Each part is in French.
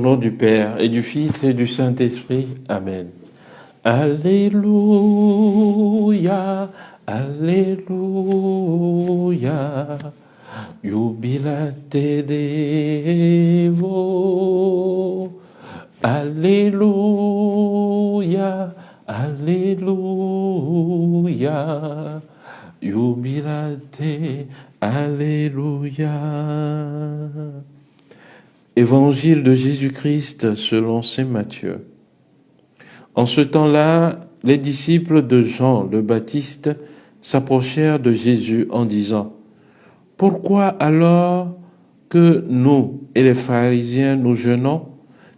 nom du Père, et du Fils, et du Saint-Esprit. Amen. Alléluia, Alléluia, jubilate Devo. Alléluia, Alléluia, jubilate, Alléluia. Évangile de Jésus-Christ selon saint Matthieu. En ce temps-là, les disciples de Jean le Baptiste s'approchèrent de Jésus en disant : « Pourquoi alors que nous et les pharisiens nous jeûnons,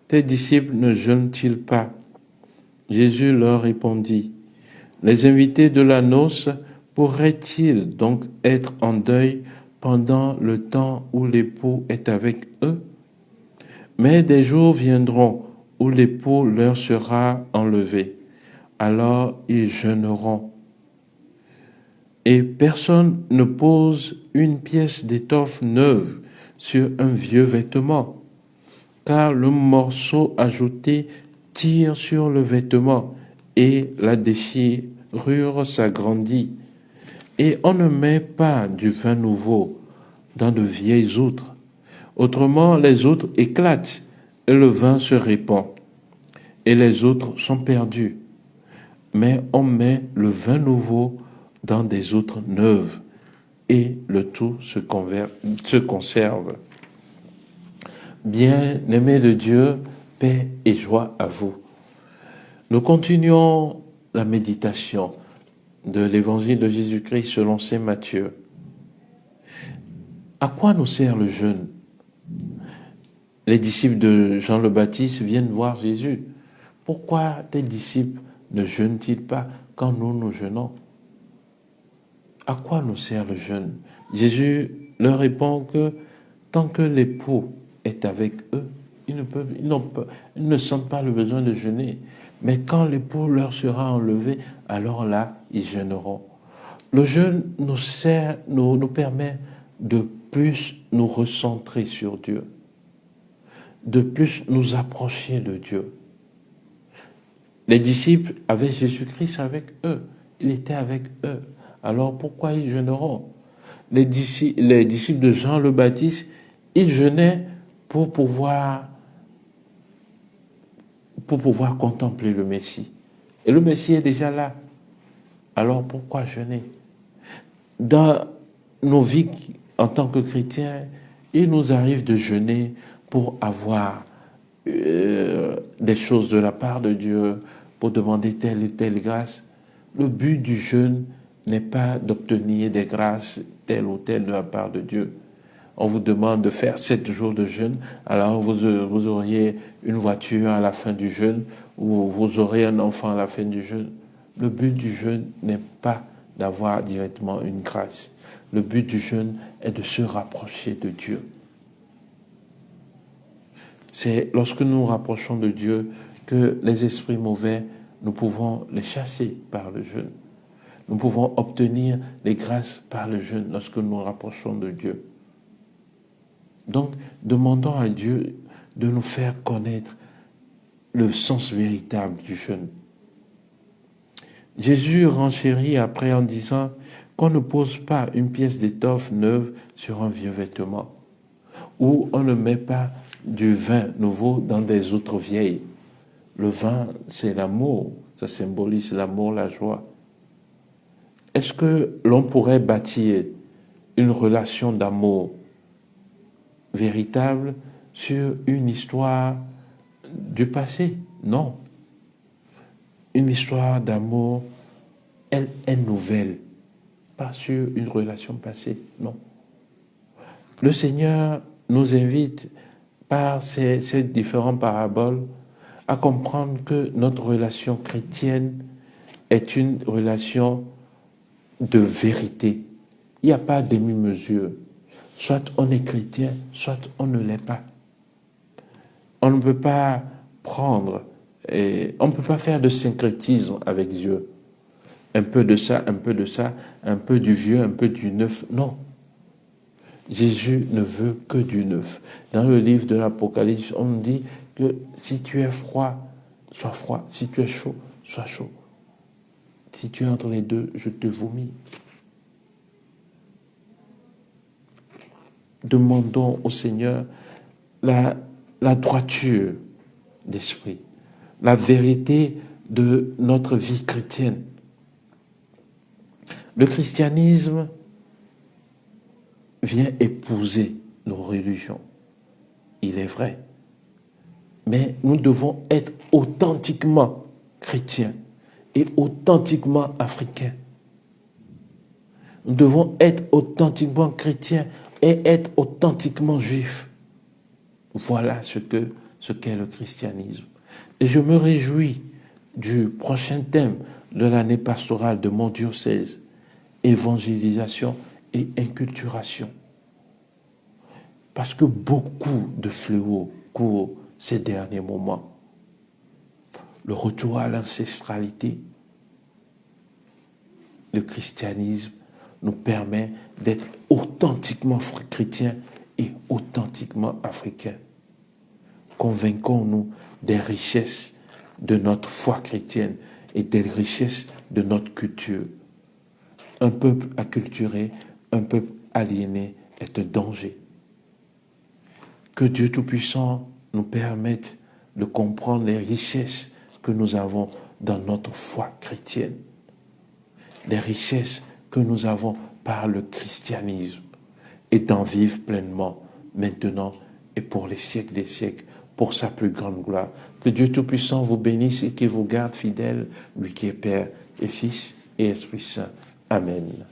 tes disciples ne jeûnent-ils pas ? » Jésus leur répondit : « Les invités de la noce pourraient-ils donc être en deuil pendant le temps où l'époux est avec eux ? Mais des jours viendront où l'époux leur sera enlevé. Alors ils jeûneront. Et personne ne pose une pièce d'étoffe neuve sur un vieux vêtement, car le morceau ajouté tire sur le vêtement et la déchirure s'agrandit. Et on ne met pas du vin nouveau dans de vieilles outres. Autrement, les outres éclatent et le vin se répand, et les autres sont perdus. Mais on met le vin nouveau dans des outres neuves, et le tout se conserve. Bien-aimés de Dieu, paix et joie à vous. Nous continuons la méditation de l'évangile de Jésus-Christ selon saint Matthieu. À quoi nous sert le jeûne ? Les disciples de Jean le Baptiste viennent voir Jésus. Pourquoi tes disciples ne jeûnent-ils pas quand nous jeûnons ? À quoi nous sert le jeûne ? Jésus leur répond que tant que l'époux est avec eux, ils ne sentent pas le besoin de jeûner. Mais quand l'époux leur sera enlevé, alors là, ils jeûneront. Le jeûne nous permet de plus nous recentrer sur Dieu, de plus nous approcher de Dieu. Les disciples avaient Jésus-Christ avec eux. Il était avec eux. Alors pourquoi ils jeûneront ? Les disciples de Jean le Baptiste, ils jeûnaient pour pouvoir contempler le Messie. Et le Messie est déjà là. Alors pourquoi jeûner ? Dans nos vies en tant que chrétiens, il nous arrive de jeûner pour avoir des choses de la part de Dieu, pour demander telle et telle grâce. Le but du jeûne n'est pas d'obtenir des grâces telles ou telles de la part de Dieu. On vous demande de faire 7 jours de jeûne, alors vous auriez une voiture à la fin du jeûne, ou vous aurez un enfant à la fin du jeûne. Le but du jeûne n'est pas d'avoir directement une grâce. Le but du jeûne est de se rapprocher de Dieu. C'est lorsque nous nous rapprochons de Dieu que les esprits mauvais, nous pouvons les chasser par le jeûne. Nous pouvons obtenir les grâces par le jeûne lorsque nous nous rapprochons de Dieu. Donc, demandons à Dieu de nous faire connaître le sens véritable du jeûne. Jésus renchérit après en disant qu'on ne pose pas une pièce d'étoffe neuve sur un vieux vêtement, ou on ne met pas du vin nouveau dans des outres vieilles. Le vin, c'est l'amour, ça symbolise l'amour, la joie. Est-ce que l'on pourrait bâtir une relation d'amour véritable sur une histoire du passé? Non. Une histoire d'amour, elle est nouvelle, pas sur une relation passée, non. Le Seigneur nous invite par ces différentes paraboles à comprendre que notre relation chrétienne est une relation de vérité. Il n'y a pas de demi-mesure. Soit on est chrétien, soit on ne l'est pas. On ne peut pas on ne peut pas faire de syncrétisme avec Dieu. Un peu de ça, un peu de ça, un peu du vieux, un peu du neuf. Non. Jésus ne veut que du neuf. Dans le livre de l'Apocalypse, on dit que si tu es froid, sois froid. Si tu es chaud, sois chaud. Si tu es entre les deux, je te vomis. Demandons au Seigneur la droiture d'esprit, la vérité de notre vie chrétienne. Le christianisme vient épouser nos religions. Il est vrai. Mais nous devons être authentiquement chrétiens et authentiquement africains. Nous devons être authentiquement chrétiens et être authentiquement juifs. Voilà ce qu'est le christianisme. Et je me réjouis du prochain thème de l'année pastorale de mon diocèse, évangélisation et inculturation. Parce que beaucoup de fléaux courent ces derniers moments. Le retour à l'ancestralité, le christianisme nous permet d'être authentiquement chrétiens et authentiquement africains. Convainquons-nous des richesses de notre foi chrétienne et des richesses de notre culture. Un peuple acculturé, un peuple aliéné est un danger. Que Dieu Tout-Puissant nous permette de comprendre les richesses que nous avons dans notre foi chrétienne. Les richesses que nous avons par le christianisme et d'en vivre pleinement maintenant et pour les siècles des siècles, pour sa plus grande gloire. Que Dieu Tout-Puissant vous bénisse et qu'il vous garde fidèle, lui qui est Père et Fils et Esprit Saint. Amen.